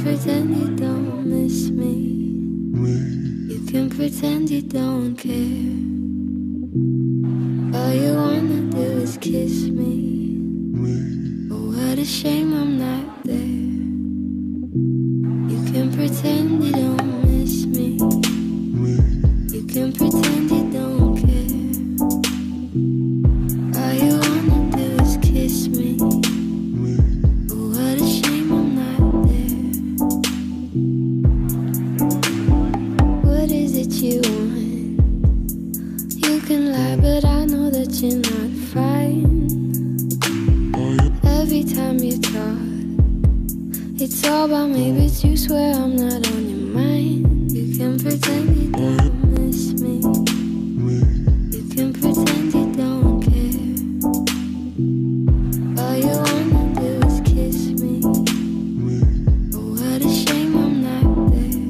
Pretend you don't miss me. You can pretend you don't care. All you wanna do is kiss me. Oh, what a shame I'm not there. You can pretend you don't miss me. You can pretend you don't care. All you wanna do is kiss me. Oh, what a shame I'm not there. What is it you want? You can lie, but I know that you're not fine. Every time you talk, it's all about me, but you swear I'm not on your mind. You can pretend you don't miss me. You can pretend you don't care. All you wanna do is kiss me. Oh, what a shame I'm not there.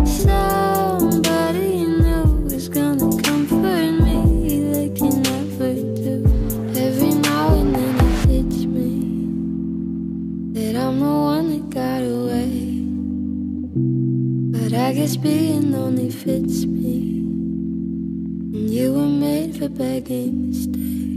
Somebody you know is gonna comfort me like you never do. Every now and then it hits me that I'm the one that got away. But I guess being lonely fits me, and you were made for begging to stay.